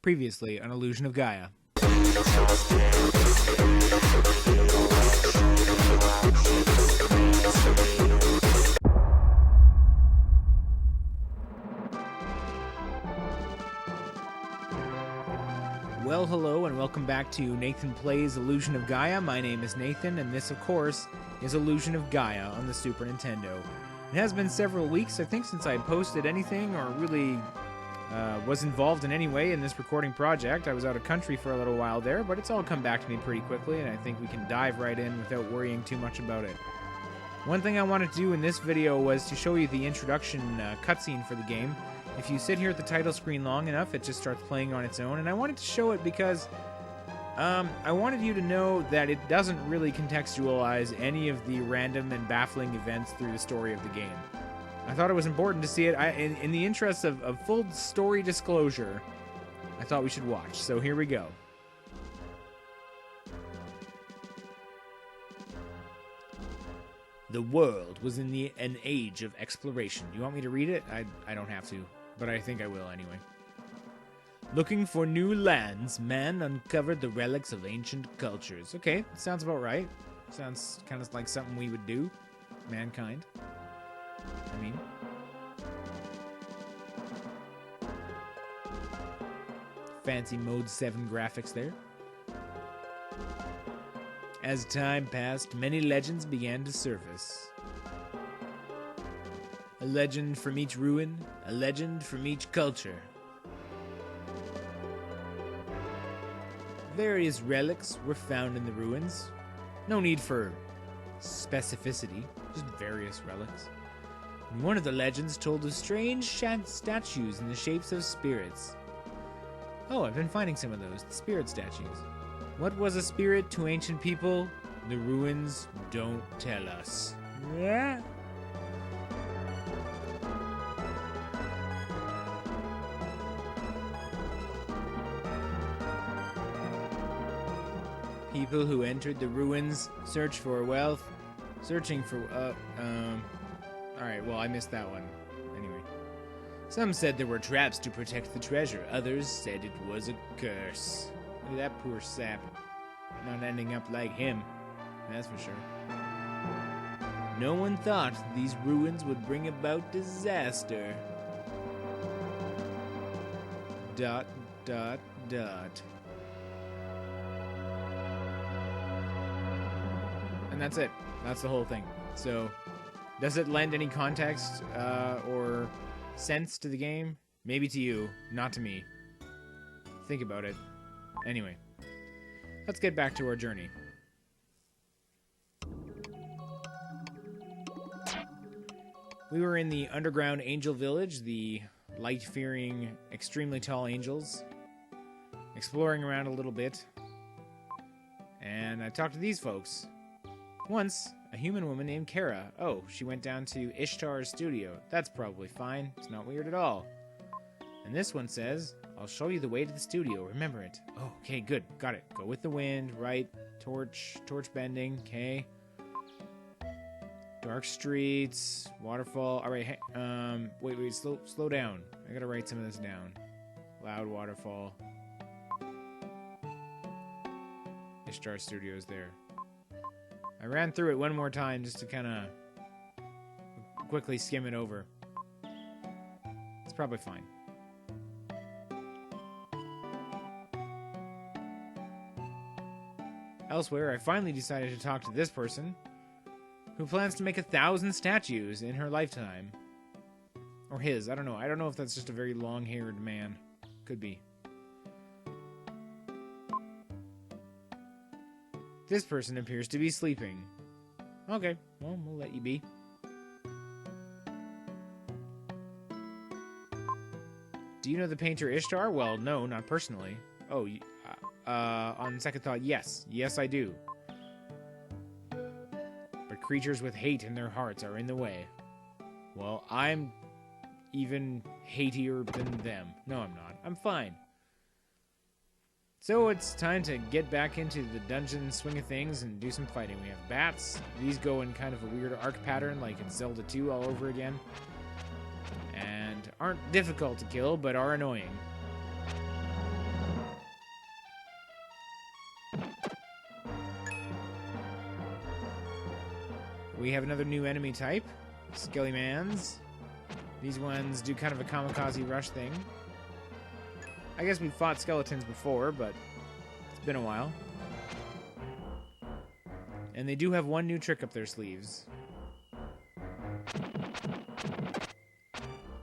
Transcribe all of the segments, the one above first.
Previously on Illusion of Gaia. Well, hello and welcome back to Nathan Plays Illusion of Gaia. My name is Nathan, and this, of course, is Illusion of Gaia on the Super Nintendo. It has been several weeks, I think, since I posted anything or really was involved in any way in this recording project. I was out of country for a little while there, but it's all come back to me pretty quickly, and I think we can dive right in without worrying too much about it. One thing I wanted to do in this video was to show you the introduction cutscene for the game. If you sit here at the title screen long enough, it just starts playing on its own, and I wanted to show it because I wanted you to know that it doesn't really contextualize any of the random and baffling events through the story of the game. I thought it was important to see it. In the interest of full story disclosure, I thought we should watch. So here we go. The world was in an age of exploration. You want me to read it? I don't have to, but I think I will anyway. Looking for new lands, man uncovered the relics of ancient cultures. Okay, sounds about right. Sounds kind of like something we would do. Mankind. I mean, fancy Mode 7 graphics there. As time passed, many legends began to surface. A legend from each ruin, a legend from each culture. Various relics were found in the ruins. No need for specificity, just various relics. One of the legends told of strange statues in the shapes of spirits. Oh, I've been finding some of those, the spirit statues. What was a spirit to ancient people? The ruins don't tell us. Yeah. People who entered the ruins search for wealth, searching for Alright, well, I missed that one. Anyway. Some said there were traps to protect the treasure. Others said it was a curse. Look at that poor sap. Not ending up like him. That's for sure. No one thought these ruins would bring about disaster. ... And that's it. That's the whole thing. So, does it lend any context or sense to the game? Maybe to you, not to me. Think about it. Anyway, let's get back to our journey. We were in the underground angel village, the light-fearing, extremely tall angels, exploring around a little bit, and I talked to these folks. Once, a human woman named Kara. Oh, she went down to Ishtar's studio. That's probably fine. It's not weird at all. And this one says, I'll show you the way to the studio. Remember it. Oh, okay, good. Got it. Go with the wind, right? Torch bending, okay. Dark streets, waterfall. All right, hey, wait, slow down. I gotta write some of this down. Loud waterfall. Ishtar Studios there. I ran through it one more time just to kind of quickly skim it over. It's probably fine. Elsewhere, I finally decided to talk to this person who plans to make 1,000 statues in her lifetime. Or his, I don't know. I don't know if that's just a very long-haired man. Could be. This person appears to be sleeping. Okay, well, we'll let you be. Do you know the painter Ishtar? Well, no, not personally. Oh, on second thought, yes. Yes, I do. But creatures with hate in their hearts are in the way. Well, I'm even hatier than them. No, I'm not. I'm fine. So it's time to get back into the dungeon swing of things and do some fighting. We have bats. These go in kind of a weird arc pattern like in Zelda 2 all over again. And aren't difficult to kill, but are annoying. We have another new enemy type, Skelly-mans. These ones do kind of a kamikaze rush thing. I guess we've fought skeletons before, but it's been a while. And they do have one new trick up their sleeves.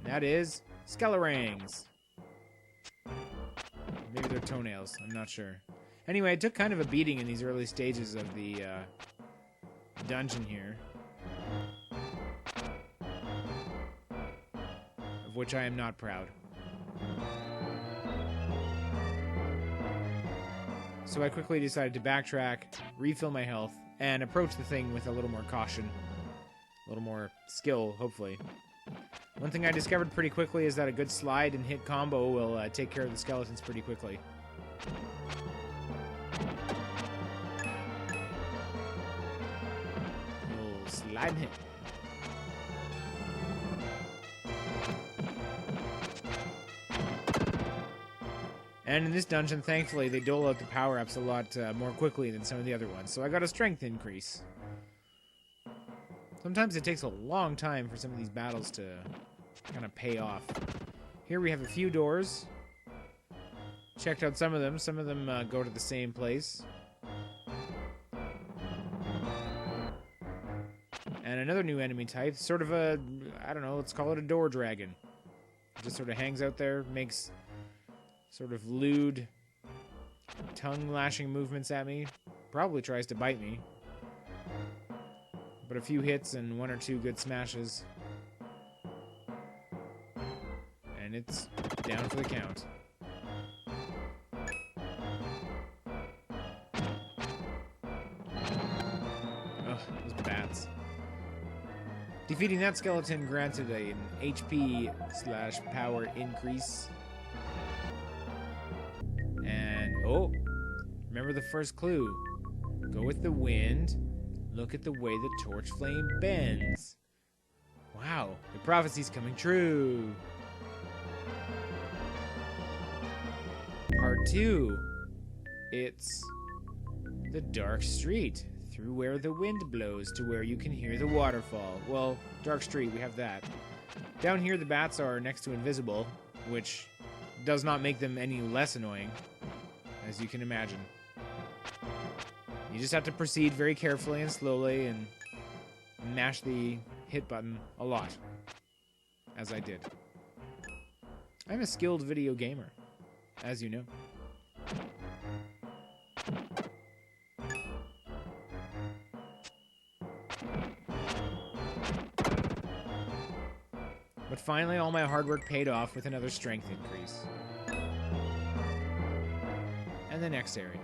That is Skelorangs. Maybe they're toenails. I'm not sure. Anyway, I took kind of a beating in these early stages of the dungeon here. Of which I am not proud. So I quickly decided to backtrack, refill my health, and approach the thing with a little more caution. A little more skill, hopefully. One thing I discovered pretty quickly is that a good slide and hit combo will take care of the skeletons pretty quickly. Little slide and hit. And in this dungeon, thankfully, they dole out the power-ups a lot more quickly than some of the other ones, so I got a strength increase. Sometimes it takes a long time for some of these battles to kind of pay off. Here we have a few doors. Checked out some of them. Some of them go to the same place. And another new enemy type, sort of a, I don't know, let's call it a door dragon. It just sort of hangs out there, makes sort of lewd, tongue-lashing movements at me. Probably tries to bite me. But a few hits and one or two good smashes. And it's down for the count. Ugh, those bats. Defeating that skeleton granted an HP/power increase. And, oh, remember the first clue. Go with the wind. Look at the way the torch flame bends. Wow, the prophecy's coming true. Part 2. It's the dark street, through where the wind blows to where you can hear the waterfall. Well, dark street, we have that. Down here, the bats are next to invisible, which does not make them any less annoying, as you can imagine. You just have to proceed very carefully and slowly and mash the hit button a lot, as I did. I'm a skilled video gamer, as you know. But finally, all my hard work paid off with another strength increase. And the next area.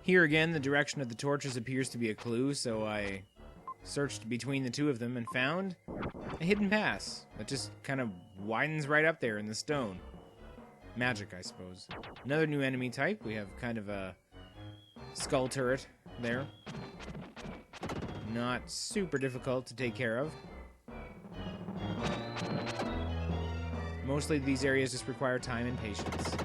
Here again, the direction of the torches appears to be a clue, so I searched between the two of them and found a hidden pass that just kind of widens right up there in the stone. Magic, I suppose. Another new enemy type. We have kind of a skull turret there. Not super difficult to take care of. Mostly these areas just require time and patience.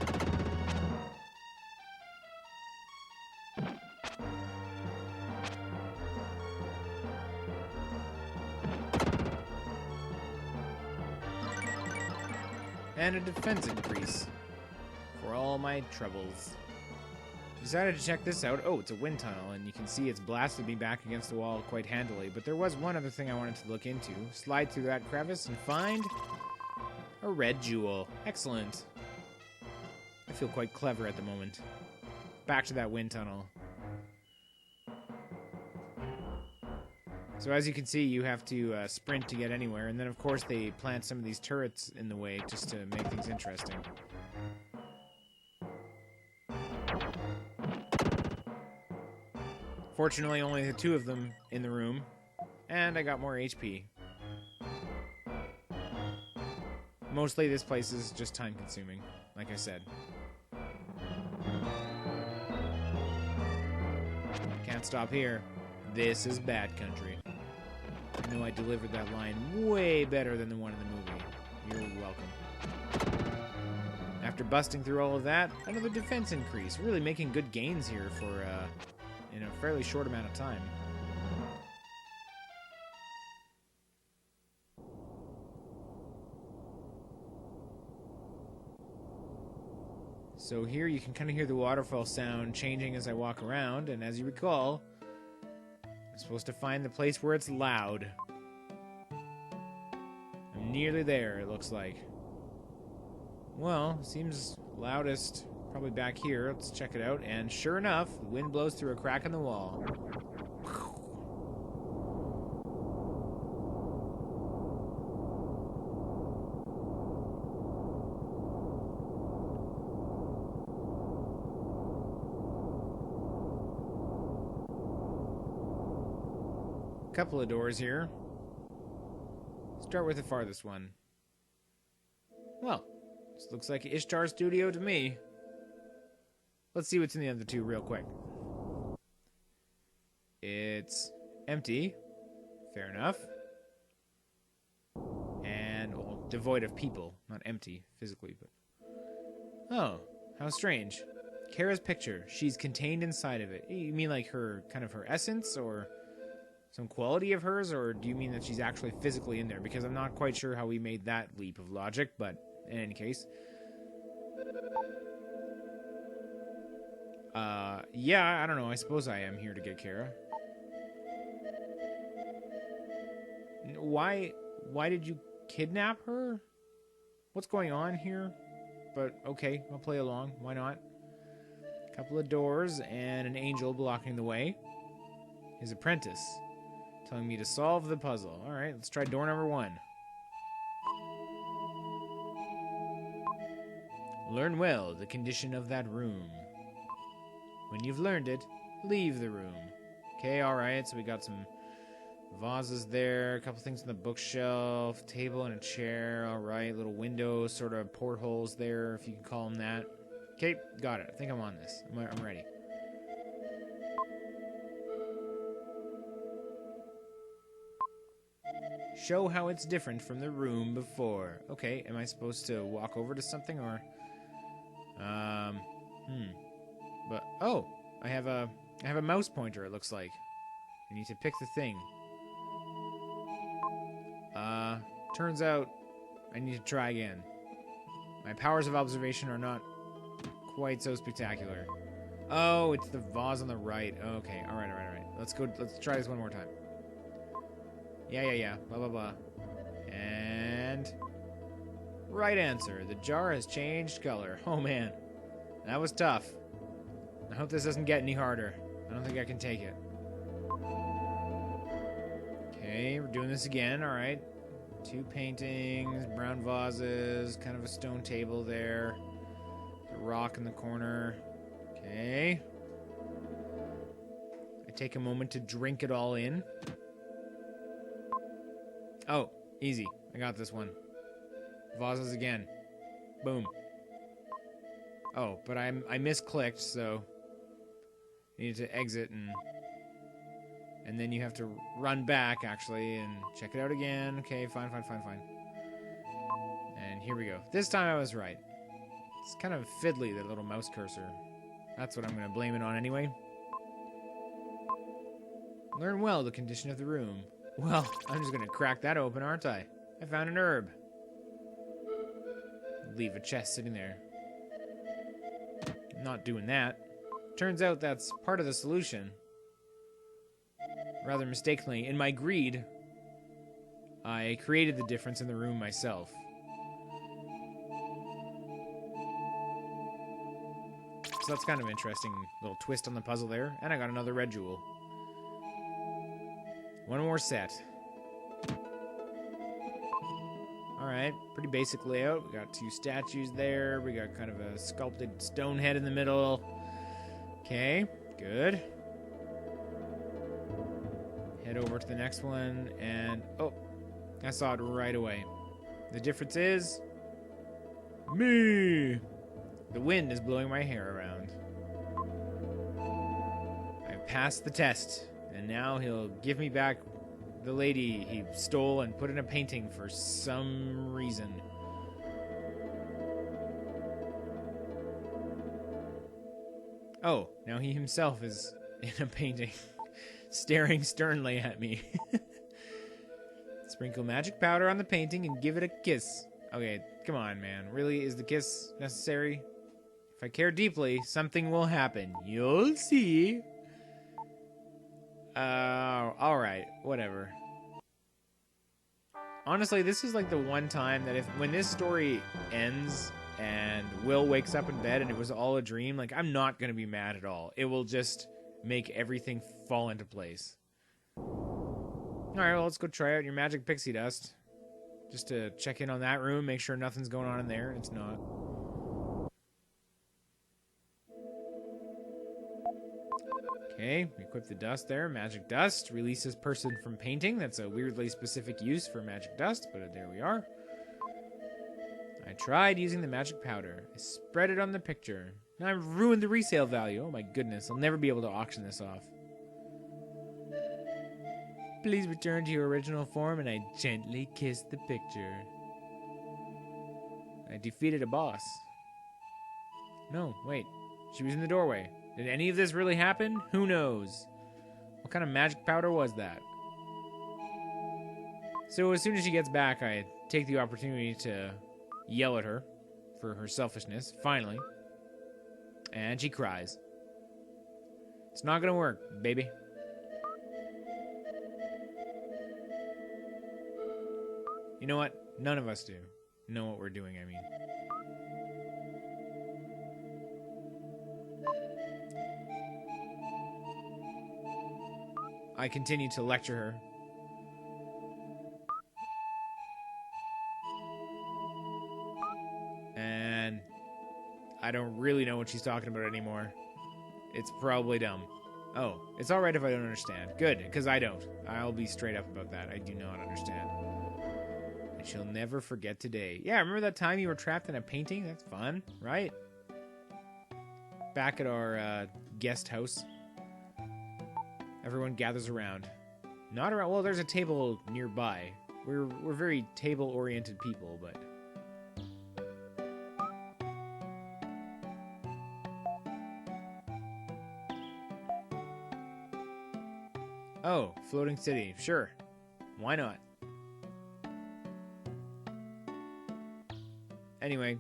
And a defense increase for all my troubles. Decided to check this out. Oh, it's a wind tunnel, and you can see it's blasted me back against the wall quite handily. But there was one other thing I wanted to look into. Slide through that crevice and find a red jewel. Excellent. I feel quite clever at the moment. Back to that wind tunnel. So as you can see, you have to sprint to get anywhere, and then of course they plant some of these turrets in the way just to make things interesting. Fortunately, only the two of them in the room, and I got more HP. Mostly this place is just time-consuming, like I said. Can't stop here. This is bad country. I know I delivered that line way better than the one in the movie. You're welcome. After busting through all of that, another defense increase. Really making good gains here for in a fairly short amount of time. So here you can kind of hear the waterfall sound changing as I walk around, and as you recall, I'm supposed to find the place where it's loud. I'm nearly there, it looks like. Well, seems loudest probably back here. Let's check it out, and sure enough, the wind blows through a crack in the wall. Couple of doors here. Start with the farthest one. Well, this looks like Ishtar Studio to me. Let's see what's in the other two real quick. It's empty. Fair enough. And, well, devoid of people. Not empty, physically, but... Oh, how strange. Kara's picture. She's contained inside of it. You mean like her, kind of her essence, or... some quality of hers, or do you mean that she's actually physically in there? Because I'm not quite sure how we made that leap of logic, but in any case. Yeah, I don't know. I suppose I am here to get Kara. Why did you kidnap her? What's going on here? But okay, I'll play along. Why not? A couple of doors and an angel blocking the way. His apprentice. Telling me to solve the puzzle. Alright, let's try door number 1. Learn well the condition of that room. When you've learned it, leave the room. Okay, alright, so we got some vases there, a couple things on the bookshelf, table and a chair, alright, little windows, sort of portholes there, if you can call them that. Okay, got it. I think I'm on this. I'm ready. Show how it's different from the room before. Okay, am I supposed to walk over to something, or... But, oh! I have a mouse pointer, it looks like. I need to pick the thing. Turns out I need to try again. My powers of observation are not quite so spectacular. Oh, it's the vase on the right. Okay, alright. Let's try this one more time. Yeah. Blah, blah, blah. And... right answer. The jar has changed color. Oh, man. That was tough. I hope this doesn't get any harder. I don't think I can take it. Okay, we're doing this again. Alright. 2 paintings, brown vases, kind of a stone table there. A rock in the corner. Okay. I take a moment to drink it all in. Oh, easy. I got this one. Vases again. Boom. Oh, but I misclicked, so I needed to exit and then you have to run back actually and check it out again. Okay, fine. And here we go. This time I was right. It's kind of fiddly, that little mouse cursor. That's what I'm going to blame it on anyway. Learn well the condition of the room. Well, I'm just going to crack that open, aren't I? I found an herb. Leave a chest sitting there. I'm not doing that. Turns out that's part of the solution. Rather mistakenly, in my greed, I created the difference in the room myself. So that's kind of interesting little twist on the puzzle there. And I got another red jewel. One more set. Alright, pretty basic layout. We got 2 statues there. We got kind of a sculpted stone head in the middle. Okay, good. Head over to the next one, and... oh, I saw it right away. The difference is... me! The wind is blowing my hair around. I've passed the test. And now he'll give me back the lady he stole and put in a painting for some reason. Oh, now he himself is in a painting, staring sternly at me. Sprinkle magic powder on the painting and give it a kiss. Okay, come on, man. Really, is the kiss necessary? If I care deeply, something will happen. You'll see. Alright, whatever. Honestly, this is like the one time that when this story ends and Will wakes up in bed and it was all a dream, like, I'm not gonna be mad at all. It will just make everything fall into place. Alright, well, let's go try out your magic pixie dust. Just to check in on that room, make sure nothing's going on in there. It's not. Okay, equip the dust there. Magic dust releases person from painting. That's a weirdly specific use for magic dust, but there we are. I tried using the magic powder. I spread it on the picture. Now I've ruined the resale value. Oh my goodness, I'll never be able to auction this off. Please return to your original form, and I gently kissed the picture. I defeated a boss. No, wait. She was in the doorway. Did any of this really happen? Who knows? What kind of magic powder was that? So as soon as she gets back, I take the opportunity to yell at her for her selfishness, finally. And she cries. It's not gonna work, baby. You know what? None of us do know what we're doing, I mean. I continue to lecture her. And I don't really know what she's talking about anymore. It's probably dumb. Oh, it's alright if I don't understand. Good, because I don't. I'll be straight up about that. I do not understand. And she'll never forget today. Yeah, remember that time you were trapped in a painting? That's fun, right? Back at our guest house. Everyone gathers around. Not around. Well, there's a table nearby. We're very table-oriented people, but. Oh, floating city. Sure. Why not? Anyway,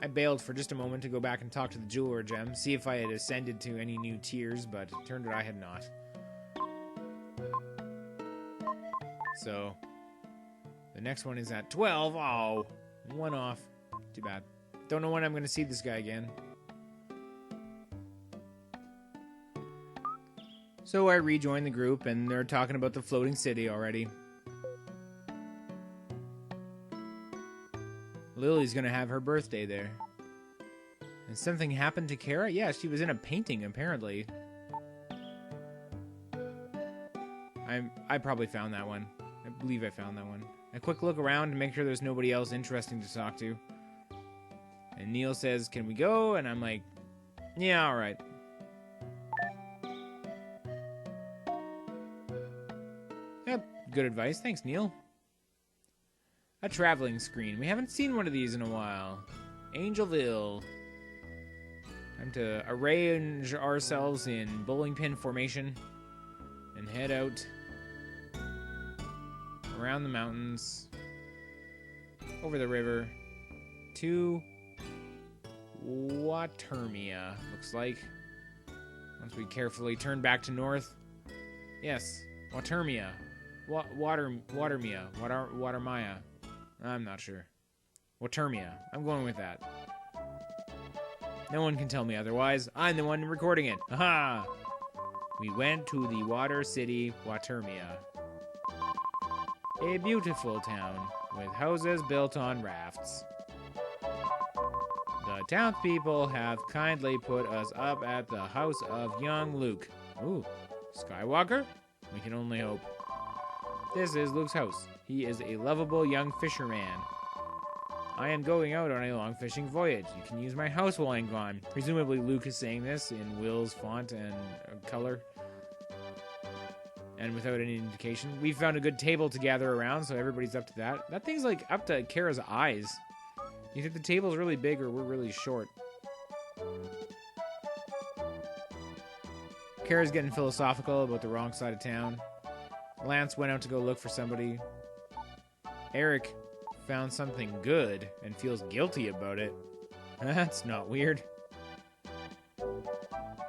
I bailed for just a moment to go back and talk to the jeweler gem, see if I had ascended to any new tiers, but it turned out I had not. So, the next one is at 12. Oh, one off. Too bad. Don't know when I'm going to see this guy again. So I rejoin the group, and they're talking about the floating city already. Lily's going to have her birthday there. And something happened to Kara? Yeah, she was in a painting, apparently. I probably found that one. I believe I found that one. A quick look around to make sure there's nobody else interesting to talk to. And Neil says, "Can we go?" And I'm like, "Yeah, alright." Yep, good advice. Thanks, Neil. A traveling screen. We haven't seen one of these in a while. Angelville. Time to arrange ourselves in bowling pin formation and head out around the mountains, over the river, to Watermia, looks like. Once we carefully turn back to north. Yes, Watermia. Watermia. Watermaya. I'm not sure. Watermia. I'm going with that. No one can tell me otherwise. I'm the one recording it. Aha! We went to the water city, Watermia. A beautiful town with houses built on rafts. The townspeople have kindly put us up at the house of young Luke. Ooh, Skywalker? We can only hope. This is Luke's house. He is a lovable young fisherman. I am going out on a long fishing voyage. You can use my house while I'm gone. Presumably Luke is saying this in Will's font and color. And without any indication. We found a good table to gather around, so everybody's up to that. That thing's like up to Kara's eyes. You think the table's really big or we're really short? Kara's getting philosophical about the wrong side of town. Lance went out to go look for somebody. Eric found something good and feels guilty about it. That's not weird.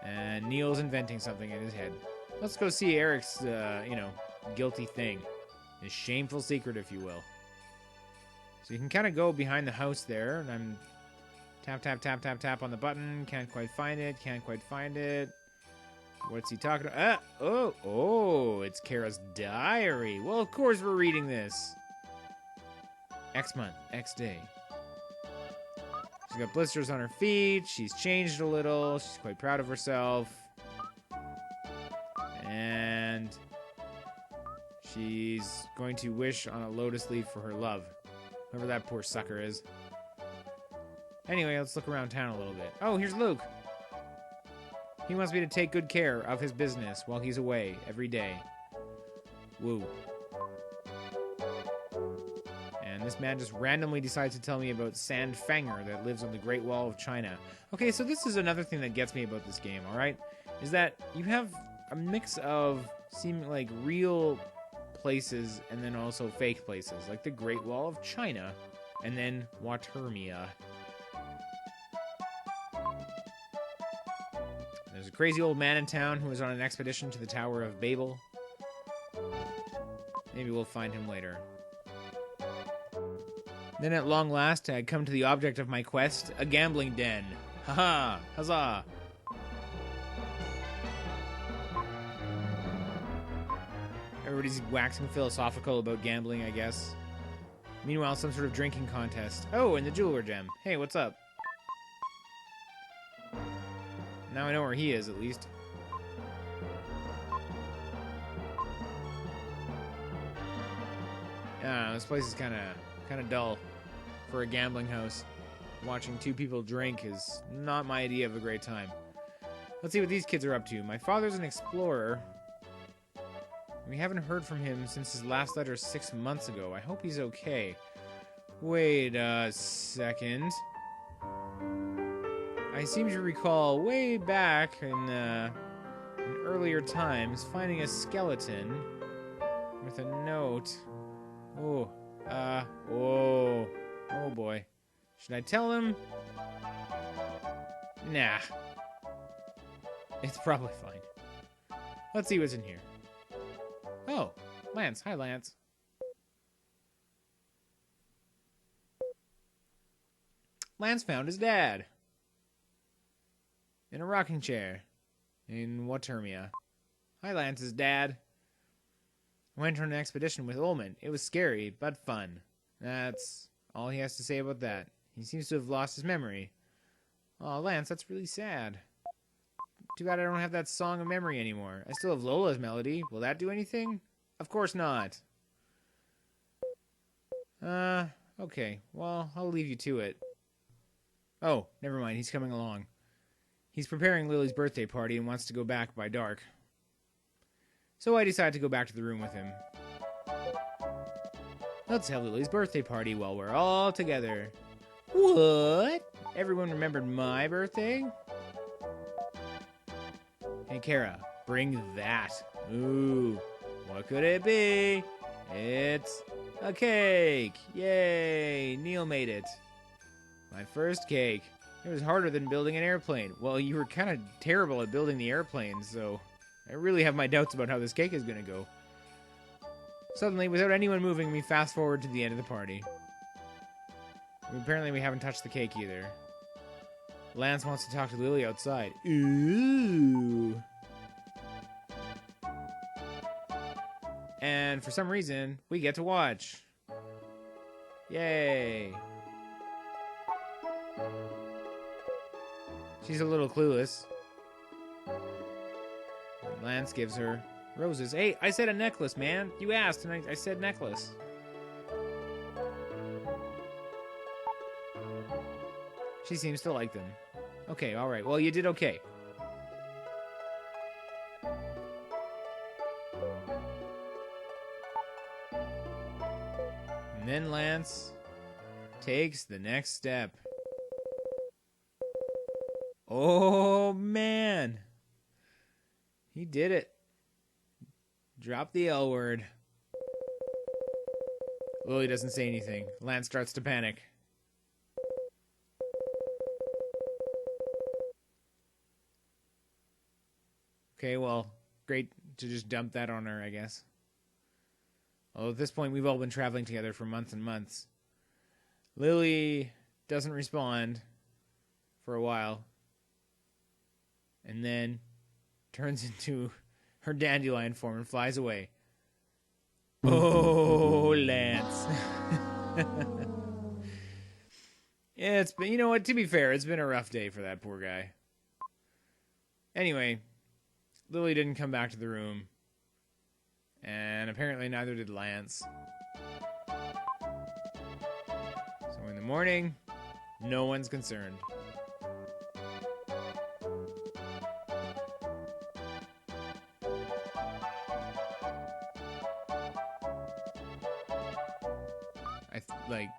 And Neil's inventing something in his head. Let's go see Eric's, guilty thing. His shameful secret, if you will. So you can kind of go behind the house there, and I'm tap, tap, tap, tap, tap on the button. Can't quite find it, can't quite find it. What's he talking about? Oh, it's Kara's diary. Well, of course we're reading this. X month, X day. She's got blisters on her feet. She's changed a little. She's quite proud of herself. And she's going to wish on a lotus leaf for her love. Whoever that poor sucker is. Anyway, let's look around town a little bit. Oh, here's Luke. He wants me to take good care of his business while he's away every day. Woo. And this man just randomly decides to tell me about Sand Fanger that lives on the Great Wall of China. Okay, so this is another thing that gets me about this game, alright? Is that you have a mix of seeming like real places and then also fake places. Like the Great Wall of China and then Watermia. There's a crazy old man in town who is on an expedition to the Tower of Babel. Maybe we'll find him later. Then at long last, I come to the object of my quest, a gambling den. Haha! Huzzah! Everybody's waxing philosophical about gambling, I guess. Meanwhile, some sort of drinking contest. Oh, and the jeweler gem. Hey, what's up? Now I know where he is, at least. I don't know, this place is kind of dull for a gambling house. Watching two people drink is not my idea of a great time. Let's see what these kids are up to. My father's an explorer. We haven't heard from him since his last letter 6 months ago. I hope he's okay. Wait a second. I seem to recall way back in earlier times finding a skeleton with a note. Oh boy. Should I tell him? Nah. It's probably fine. Let's see what's in here. Oh, Lance. Hi, Lance. Lance found his dad. In a rocking chair. In Watermia. Hi, Lance's dad. Went on an expedition with Ullman. It was scary, but fun. That's all he has to say about that. He seems to have lost his memory. Oh, Lance, that's really sad. Too bad I don't have that song of memory anymore. I still have Lola's melody. Will that do anything? Of course not. Okay. Well, I'll leave you to it. Oh, never mind. He's coming along. He's preparing Lily's birthday party and wants to go back by dark. So I decide to go back to the room with him. Let's have Lily's birthday party while we're all together. What? Everyone remembered my birthday? Hey, Kara, bring that. Ooh, what could it be? It's a cake. Yay, Neil made it. My first cake. It was harder than building an airplane. Well, you were kind of terrible at building the airplane, so I really have my doubts about how this cake is going to go. Suddenly, without anyone moving, we fast forward to the end of the party. Apparently, we haven't touched the cake either. Lance wants to talk to Lily outside. Ooh. And for some reason, we get to watch. Yay. She's a little clueless. Lance gives her roses. Hey, I said a necklace, man. You asked, and I said necklace. She seems to like them. Okay, alright. Well, you did okay. And then Lance takes the next step. Oh, man. He did it. Drop the L word. Lily doesn't say anything. Lance starts to panic. Okay, well, great to just dump that on her, I guess. Although at this point, we've all been traveling together for months and months. Lily doesn't respond for a while. And then turns into her dandelion form and flies away. Oh, Lance. Yeah, it's been, you know what, to be fair, it's been a rough day for that poor guy. Anyway, Lily didn't come back to the room. And apparently neither did Lance. So in the morning, no one's concerned.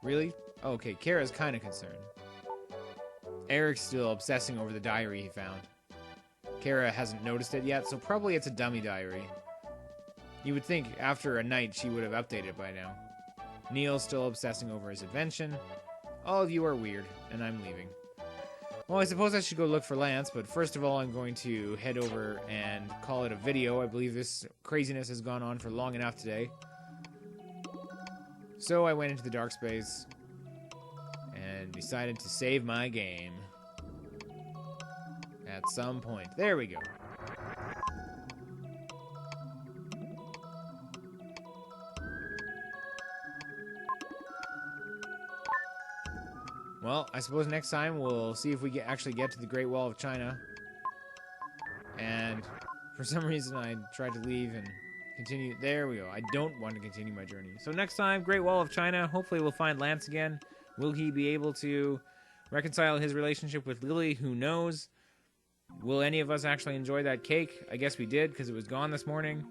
Really? Oh, okay, Kara's kind of concerned. Eric's still obsessing over the diary he found. Kara hasn't noticed it yet, so probably it's a dummy diary. You would think after a night she would have updated by now. Neil's still obsessing over his invention. All of you are weird, and I'm leaving. Well, I suppose I should go look for Lance, but first of all I'm going to head over and call it a video. I believe this craziness has gone on for long enough today. So I went into the dark space and decided to save my game at some point. There we go. Well, I suppose next time we'll see if we actually get to the Great Wall of China. And for some reason I tried to leave and continue. There we go. I don't want to continue my journey. So next time, Great Wall of China. Hopefully we'll find Lance again. Will he be able to reconcile his relationship with Lily? Who knows? Will any of us actually enjoy that cake? I guess we did, because it was gone this morning.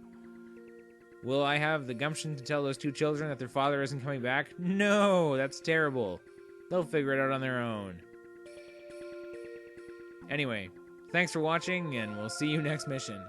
Will I have the gumption to tell those two children that their father isn't coming back? No, that's terrible. They'll figure it out on their own. Anyway, thanks for watching, and we'll see you next mission.